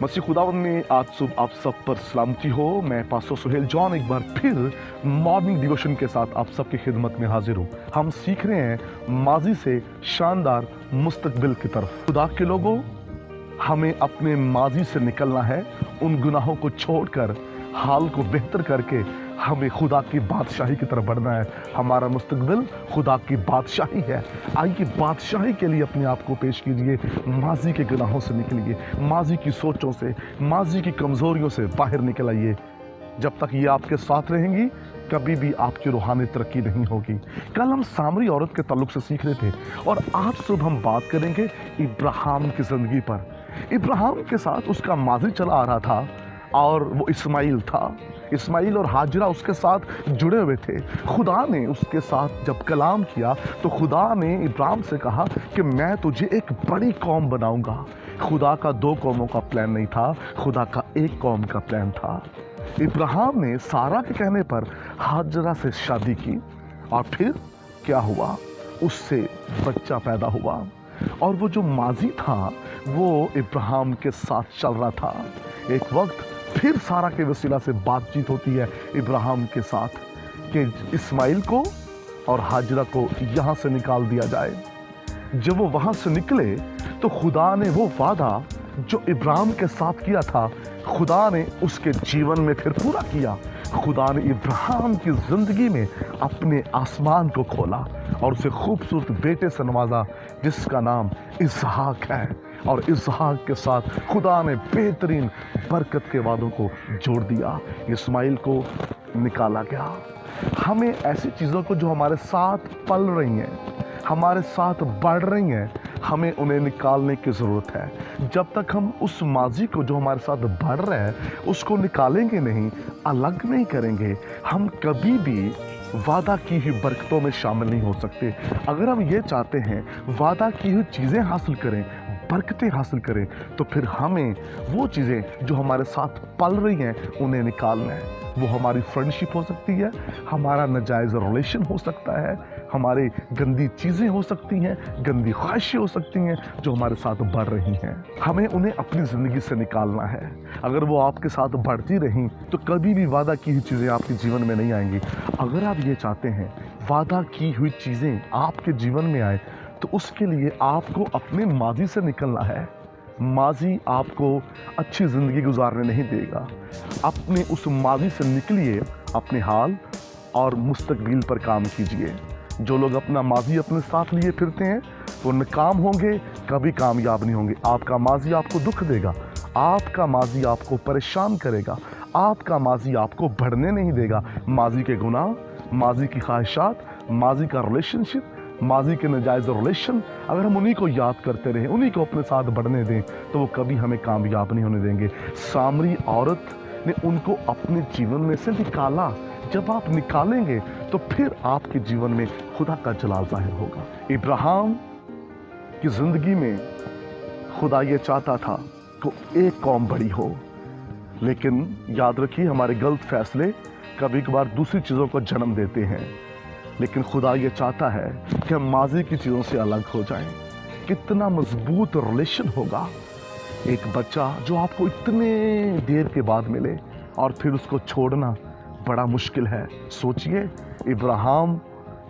मसीह खुदावंद में आज सुबह आप सब पर सलामती हो। मैं पास्टर सुहेल जॉन एक बार फिर मॉर्निंग डिवोशन के साथ आप सबकी खिदमत में हाजिर हूँ। हम सीख रहे हैं माजी से शानदार मुस्तकबिल की तरफ। खुदा के लोगों, हमें अपने माजी से निकलना है, उन गुनाहों को छोड़कर हाल को बेहतर करके हमें खुदा की बादशाही की तरफ बढ़ना है। हमारा मुस्तकबिल खुदा की बादशाही है। आइए बादशाही के लिए अपने आप को पेश कीजिए। माजी के गुनाहों से निकलिए, माजी की सोचों से, माजी की कमज़ोरियों से बाहर निकल आइए। जब तक ये आपके साथ रहेंगी कभी भी आपकी रूहानी तरक्की नहीं होगी। कल हम सामरी औरत के ताल्लुक से सीख रहे थे और आज सुबह हम बात करेंगे इब्राहिम की ज़िंदगी पर। इब्राहिम के साथ उसका माजी चला आ रहा था और वो इस्माइल था। इस्माइल और हाजरा उसके साथ जुड़े हुए थे। खुदा ने उसके साथ जब कलाम किया तो खुदा ने इब्राहिम से कहा कि मैं तुझे एक बड़ी कौम बनाऊंगा। खुदा का दो कौमों का प्लान नहीं था, खुदा का एक कौम का प्लान था। इब्राहिम ने सारा के कहने पर हाजरा से शादी की और फिर क्या हुआ, उससे बच्चा पैदा हुआ और वो जो माजी था वो इब्राहिम के साथ चल रहा था। एक वक्त फिर सारा के वसीला से बातचीत होती है इब्राहिम के साथ कि इस्माइल को और हाजरा को यहाँ से निकाल दिया जाए। जब वो वहाँ से निकले तो खुदा ने वो वादा जो इब्राहिम के साथ किया था, खुदा ने उसके जीवन में फिर पूरा किया। खुदा ने इब्राहिम की ज़िंदगी में अपने आसमान को खोला और उसे खूबसूरत बेटे से नवाजा जिसका नाम इसहाक है। और इसहाक के साथ खुदा ने बेहतरीन बरकत के वादों को जोड़ दिया। इस्माइल को निकाला गया। हमें ऐसी चीज़ों को जो हमारे साथ पल रही हैं, हमारे साथ बढ़ रही हैं, हमें उन्हें निकालने की ज़रूरत है। जब तक हम उस माजी को जो हमारे साथ बढ़ रहा है उसको निकालेंगे नहीं, अलग नहीं करेंगे, हम कभी भी वादा की हुई बरकतों में शामिल नहीं हो सकते। अगर हम ये चाहते हैं वादा की हुई चीज़ें हासिल करें, बरकतें हासिल करें, तो फिर हमें वो चीज़ें जो हमारे साथ पल रही हैं उन्हें निकालना है। वो हमारी फ्रेंडशिप हो सकती है, हमारा नाजायज़ रिलेशन हो सकता है, हमारी गंदी चीज़ें हो सकती हैं, गंदी ख्वाहिशें हो सकती हैं जो हमारे साथ बढ़ रही हैं। हमें उन्हें अपनी ज़िंदगी से निकालना है। अगर वो आपके साथ बढ़ती रहीं तो कभी भी वादा की हुई चीज़ें आपके जीवन में नहीं आएंगी। अगर आप ये चाहते हैं वादा की हुई चीज़ें आपके जीवन में आए तो उसके लिए आपको अपने माजी से निकलना है। माजी आपको अच्छी ज़िंदगी गुजारने नहीं देगा। अपने उस माजी से निकलिए, अपने हाल और मुस्तकबिल पर काम कीजिए। जो लोग अपना माजी अपने साथ लिए फिरते हैं वो नाकाम होंगे, कभी कामयाब नहीं होंगे। आपका माजी आपको दुख देगा, आपका माजी आपको परेशान करेगा, आपका माजी आपको बढ़ने नहीं देगा। माजी के गुनाह, माजी की ख्वाहिशात, माजी का रिलेशनशिप, माजी के नाजायज़ रिलेशन, अगर हम उन्हीं को याद करते रहें, उन्हीं को अपने साथ बढ़ने दें तो वो कभी हमें कामयाब नहीं होने देंगे। सामरी औरत ने उनको अपने जीवन में से निकाला। जब आप निकालेंगे तो फिर आपके जीवन में खुदा का जलाल ज़ाहिर होगा। इब्राहिम की ज़िंदगी में खुदा ये चाहता था कि एक कौम बड़ी हो, लेकिन याद रखिए हमारे गलत फैसले कभी कभार दूसरी चीज़ों को जन्म देते हैं। लेकिन खुदा ये चाहता है कि हम माजी की चीज़ों से अलग हो जाएं। कितना मजबूत रिलेशन होगा एक बच्चा जो आपको इतने देर के बाद मिले और फिर उसको छोड़ना बड़ा मुश्किल है। सोचिए इब्राहिम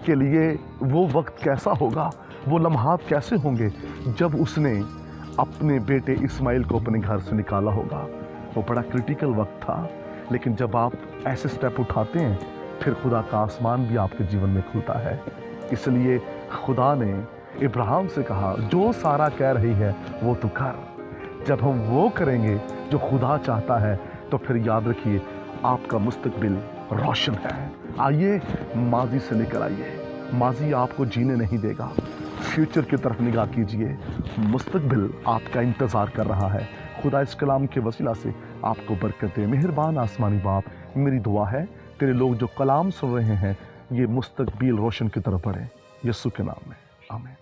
के लिए वो वक्त कैसा होगा, वो लम्हात कैसे होंगे जब उसने अपने बेटे इस्माइल को अपने घर से निकाला होगा। वो बड़ा क्रिटिकल वक्त था। लेकिन जब आप ऐसे स्टेप उठाते हैं फिर खुदा का आसमान भी आपके जीवन में खुलता है। इसलिए खुदा ने इब्राहिम से कहा जो सारा कह रही है वो तू कर। जब हम वो करेंगे जो खुदा चाहता है तो फिर याद रखिए आपका मुस्तकबिल रोशन है। आइए माजी से निकल आइए। माजी आपको जीने नहीं देगा। फ्यूचर की तरफ निगाह कीजिए, मुस्तकबिल आपका इंतज़ार कर रहा है। खुदा इस कलाम के वसीला से आपको बरकत दे। मेहरबान आसमानी बाप, मेरी दुआ है तेरे लोग जो कलाम सुन रहे हैं ये मुस्तकबिल रोशन की तरफ बढ़े, यीशु के नाम में, आमीन।